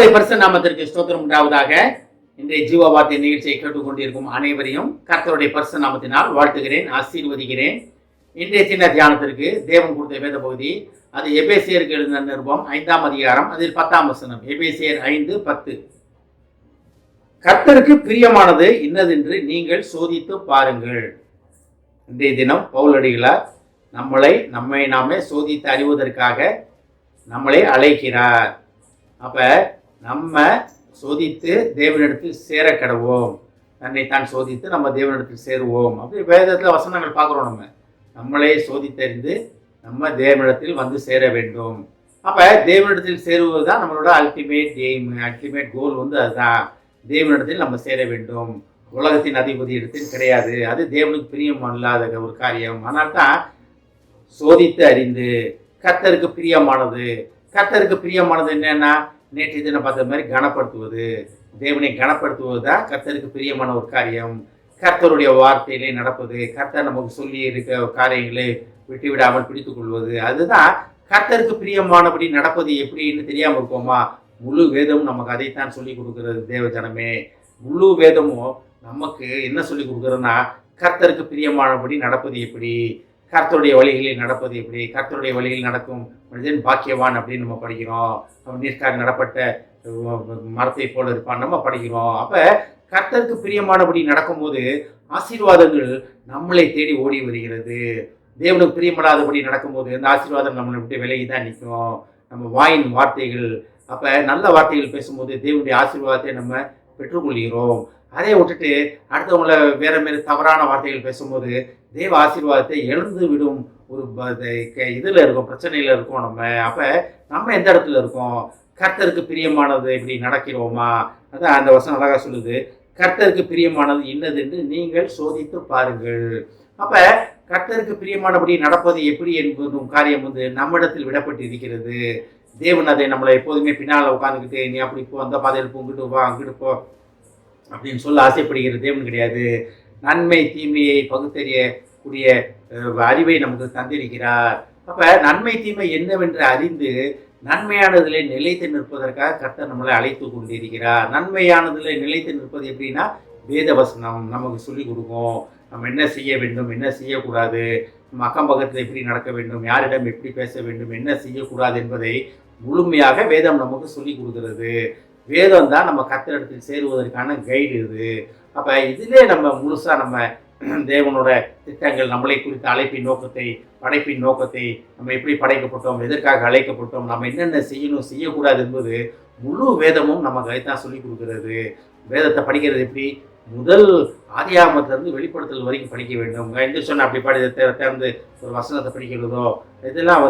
கர்த்தருடைய பரிசுத்த நாமத்திற்கு ஸ்தோத்திரம் உண்டாவதாக. இன்றைய ஜீவ வார்த்தை நிகழ்ச்சியை கேட்டுக்கொண்டிருக்கும் அனைவரையும் கர்த்தருடைய பரிசுத்த நாமத்தினால் வாழ்த்துகிறேன், ஆசீர்வதிக்கிறேன். இன்றைய சின்ன தியானத்திற்கு தேவன் கொடுத்த வேத பகுதி, அது எபேசியருக்கு எழுதின நிருபம் 5ஆம் அதிகாரம், அதில் 10ஆம் வசனம். எபேசியர் 5:10. கர்த்தருக்கு பிரியமானது இன்னதென்று நீங்கள் சோதித்து பாருங்கள். இன்றைய தினம் பவுலடிகளார் நம்மை நாமே சோதித்து அறிவதற்காக நம்மளை அழைக்கிறார். அப்ப நம்ம சோதித்து தேவனிடத்தில் சேர கடவோம், தன்னைத்தான் சோதித்து நம்ம தேவனிடத்தில் சேருவோம். அப்படி வேதத்தில் வசனங்கள் பார்க்குறோம். நம்மளே சோதித்தறிந்து நம்ம தேவனிடத்தில் வந்து சேர வேண்டும். அப்ப தேவனிடத்தில் சேருவது தான் நம்மளோட அல்டிமேட் எய்ம், அல்டிமேட் கோல் அதுதான். தேவனிடத்தில் நம்ம சேர வேண்டும். உலகத்தின் அதிபதி இடத்தில் கிடையாது, அது தேவனுக்கு பிரியம் இல்லாத ஒரு காரியம். ஆனால் தான் சோதித்து அறிந்து கர்த்தருக்கு பிரியமானது. கர்த்தருக்கு பிரியமானது என்னன்னா, நேற்று தினம் பார்த்த மாதிரி கனப்படுத்துவது, தேவனை கனப்படுத்துவது தான் கர்த்தருக்கு பிரியமான ஒரு காரியம். கர்த்தருடைய வார்த்தையிலே நடப்பது, கர்த்தர் நமக்கு சொல்லி இருக்க காரியங்களை விட்டு விடாமல் பிடித்துக் கொள்வது, அதுதான் கர்த்தருக்கு பிரியமானபடி நடப்பது. எப்படின்னு தெரியாமல் இருக்கோமா? முழு வேதமும் நமக்கு அதைத்தான் சொல்லி கொடுக்கிறது. தேவ ஜனமே, முழு வேதமும் நமக்கு என்ன சொல்லி கொடுக்குறதுன்னா, கர்த்தருக்கு பிரியமானபடி நடப்பது எப்படி, கர்த்தருடைய வழிகளில் நடப்பது எப்படி. கர்த்தருடைய வழிகளில் நடக்கும் மனிதன் பாக்கியவான் அப்படின்னு நம்ம படிக்கிறோம். அவன் நீர்க்காக நடப்பட்ட மரத்தை போல இருப்பான் நம்ம படிக்கிறோம். அப்ப கர்த்தருக்கு பிரியமானபடி நடக்கும்போது ஆசீர்வாதங்கள் நம்மளை தேடி ஓடி வருகிறது. தேவனுக்கு பிரியப்படாதபடி நடக்கும்போது அந்த ஆசீர்வாதம் நம்மளை விட்டு விலகி தான் நிற்கும். நம்ம வாயின் வார்த்தைகள், அப்ப நல்ல வார்த்தைகள் பேசும்போது தேவனுடைய ஆசீர்வாதத்தை நம்ம பெற்றுக்கொள்கிறோம். அதை விட்டுட்டு அடுத்தவங்கள வேற தவறான வார்த்தைகள் பேசும்போது தேவ ஆசீர்வாதத்தை எழுந்து விடும் ஒரு இதில் இருக்கும், பிரச்சனையில் இருக்கும் நம்ம. அப்போ நம்ம எந்த இடத்துல இருக்கோம்? கர்த்தருக்கு பிரியமானது இப்படி நடக்கிறோமா? அதான் அந்த வசனம் அழகாக சொல்லுது, கர்த்தருக்கு பிரியமானது இன்னதென்று நீங்கள் சோதித்து பாருங்கள். அப்போ கர்த்தருக்கு பிரியமானபடி நடப்பது எப்படி என்பதும் காரியம் நம்மிடத்தில் விடப்பட்டு இருக்கிறது. தேவன் அதை நம்மளை எப்போதுமே பின்னால் உட்காந்துக்கிட்டு நீ அப்படி போ, அந்த பாதையில் போங்கிட்டு வா, அங்கிட்டு போ அப்படின்னு சொல்ல ஆசைப்படுகிற தேவன் கிடையாது. நன்மை தீமையை பகுத்தறியக்கூடிய அறிவை நமக்கு தந்திருக்கிறார். அப்ப நன்மை தீமை என்னவென்று அறிந்து நன்மையானதிலே நிலைத்து நிற்பதற்காக கர்த்தர் நம்மளை அழைத்து கொண்டிருக்கிறார். நன்மையானதிலே நிலைத்து நிற்பது எப்படின்னா, வேத வசனம் நமக்கு சொல்லிக் கொடுக்கும். நம்ம என்ன செய்ய வேண்டும், என்ன செய்யக்கூடாது, நம்ம அக்கம் பக்கத்தில் எப்படி நடக்க வேண்டும், யாரிடம் எப்படி பேச வேண்டும், என்ன செய்யக்கூடாது என்பதை முழுமையாக வேதம் நமக்கு சொல்லிக் கொடுக்கிறது. வேதம் தான் நம்ம கர்த்தரிடத்தில் சேருவதற்கான கைடு இது. அப்போ இதிலே நம்ம முழுசாக நம்ம தேவனோட திட்டங்கள், நம்மளை குறித்த அழைப்பின் நோக்கத்தை, படைப்பின் நோக்கத்தை, நம்ம எப்படி படைக்கப்பட்டோம், எதற்காக அழைக்கப்பட்டோம், நம்ம என்னென்ன செய்யணும் செய்யக்கூடாது என்பது முழு வேதமும் நமக்கு அதைத்தான் சொல்லி கொடுக்கிறது. வேதத்தை படிக்கிறது எப்படி? முதல் ஆதியாகமத்திலிருந்து வெளிப்படுத்தல் வரைக்கும் படிக்க வேண்டும். எந்த சொன்ன அப்படி திறந்து ஒரு வசனத்தை படிக்கிறதோ இதெல்லாம்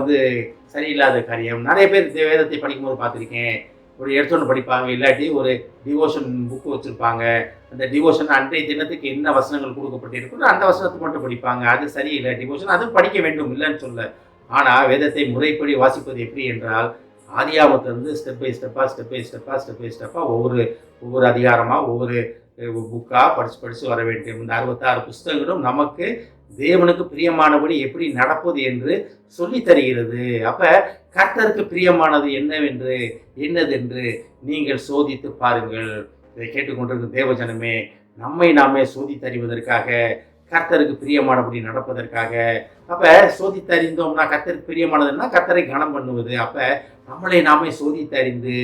சரியில்லாத காரியம். நிறைய பேர் வேதத்தை படிக்கும்போது பார்த்துருக்கேன், ஒரு எடுத்தோன்னு படிப்பாங்க, இல்லாட்டி ஒரு டிவோஷன் புக்கு வச்சுருப்பாங்க. அந்த டிவோஷன் அன்றைய தினத்துக்கு என்ன வசனங்கள் கொடுக்கப்பட்டிருக்கோ அந்த வசனத்தை மட்டும் படிப்பாங்க. அது சரியில்லை. டிவோஷன் அதுவும் படிக்க வேண்டும், இல்லைன்னு சொல்ல. ஆனால் வேதத்தை முறைப்படி வாசிப்பது எப்படி என்றால், ஆதியாகமத்திலிருந்து ஸ்டெப் பை ஸ்டெப்பாக ஒவ்வொரு அதிகாரமாக ஒவ்வொரு புக்காக படித்து வர வேண்டும். இந்த 66 புஸ்தகங்களும் நமக்கு தேவனுக்கு பிரியமானபடி எப்படி நடப்பது என்று சொல்லி தருகிறது. அப்ப கர்த்தருக்கு பிரியமானது என்னதென்று நீங்கள் சோதித்து பாருங்கள். இதை கேட்டுக்கொண்டிருக்கும் தேவஜனமே, நம்மை நாமே சோதித்தறிவதற்காக, கர்த்தருக்கு பிரியமானபடி நடப்பதற்காக. அப்ப சோதித்தறிந்தோம்னா, கர்த்தருக்கு பிரியமானதுன்னா கர்த்தரை கனம் பண்ணுவது. அப்ப நம்மளை நாமே சோதித்தறிந்து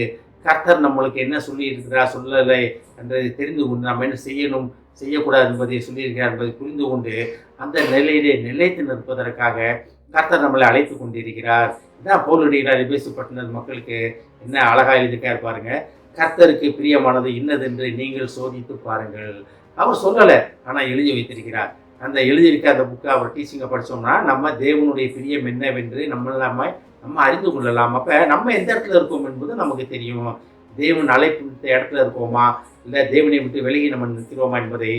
கர்த்தர் நம்மளுக்கு என்ன சொல்லி இருக்கிறார், சொல்லலை என்றதை தெரிந்து கொண்டு நம்ம என்ன செய்யணும் செய்யக்கூடாது என்பதை சொல்லியிருக்கிறார் என்பதை புரிந்து கொண்டு அந்த நிலையிலே நிலைத்து நிற்பதற்காக கர்த்தர் நம்மளை அழைத்து கொண்டிருக்கிறார். இதான் பவுலடிகளார் எபேசு மக்களுக்கு என்ன அழகா எழுதியிருக்கார் பாருங்க. கர்த்தருக்கு பிரியமானது இன்னதென்று நீங்கள் சோதித்து பாருங்கள். அவர் சொல்லலை, ஆனால் எழுதி வைத்திருக்கிறார். அந்த எழுதியிருக்க அந்த புக்கை அவர் டீச்சிங்கை படித்தோம்னா நம்ம தேவனுடைய பிரியம் என்னவென்று நம்ம அறிந்து கொள்ளலாம். அப்போ நம்ம எந்த இடத்துல இருக்கோம் என்பது நமக்கு தெரியும். தேவன் அழைப்பு இடத்துல இருக்கோமா, இல்லை தேவனை விட்டு விலகி நம்ம நிற்கிறோமா என்பதை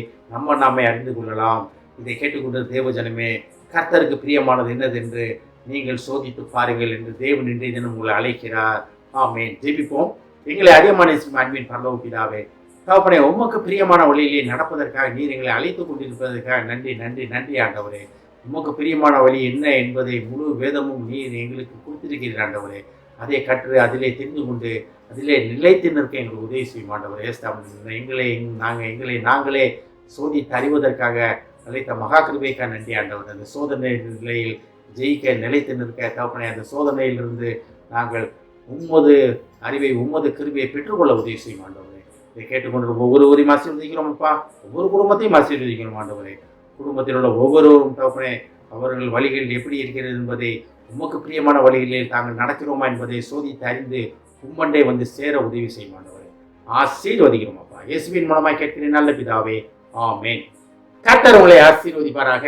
நாமே அறிந்து கொள்ளலாம். இதை கேட்டுக்கொண்ட தேவஜனமே, கர்த்தருக்கு பிரியமானது என்னதென்று நீங்கள் சோதித்து பாருங்கள் என்று தேவன் இன்றைய தினம் உங்களை அழைக்கிறார். ஆமென். ஜெபிப்போம். எங்களை அதிகமான அன்பின் பரலோக பிதாவே, தகப்பனே, உமக்கு பிரியமான வழியிலே நடப்பதற்காக நீர் எங்களை அழைத்து கொண்டிருப்பதற்காக நன்றி நன்றி நன்றி ஆண்டவரே. உமக்கு பிரியமான வழி என்ன என்பதை முழு வேதமும் நீர் எங்களுக்கு கொடுத்திருக்கிறீர் ஆண்டவரே. அதை கற்று அதிலே தெரிந்து கொண்டு அதிலே நிலைத்து நிற்க எங்களுக்கு உதவி செய்யும் ஆண்டவரே. நாங்களே சோதித்து அறிவதற்காக அழைத்த மகா கிருபைக்காக நன்றி ஆண்டவர். அந்த சோதனை நிலையில் ஜெயிக்க நிலைத்து நிற்க தகப்பனே, அந்த சோதனையிலிருந்து நாங்கள் உம்மது அறிவை உம்மது கிருபையை பெற்றுக்கொள்ள உதவி செய்யும் ஆண்டவரே. இதை கேட்டுக்கொண்டு ஒவ்வொருவரையும் ஆசீர்வதிக்கிறோம் அப்பா. ஒவ்வொரு குடும்பத்தையும் ஆசீர்வதிக்கிறோம் ஆண்டவரே. குடும்பத்தில் உள்ள ஒவ்வொருவரும் தகப்பனே, அவர்கள் வழிகள் எப்படி இருக்கிறது என்பதை, உமக்கு பிரியமான வழிகளில் தாங்கள் நடக்கிறோமா என்பதை சோதித்து அறிந்து உம்மண்டை வந்து சேர உதவி செய்யும் ஆண்டவரே. ஆசீர்வதிக்கிறோம் அப்பா. இயேசுவின் மூலமாய் கேட்கிறேன் நல்ல பிதாவே, ஆமென். கர்த்தர் உங்களை ஆசீர்வதிப்பாராக.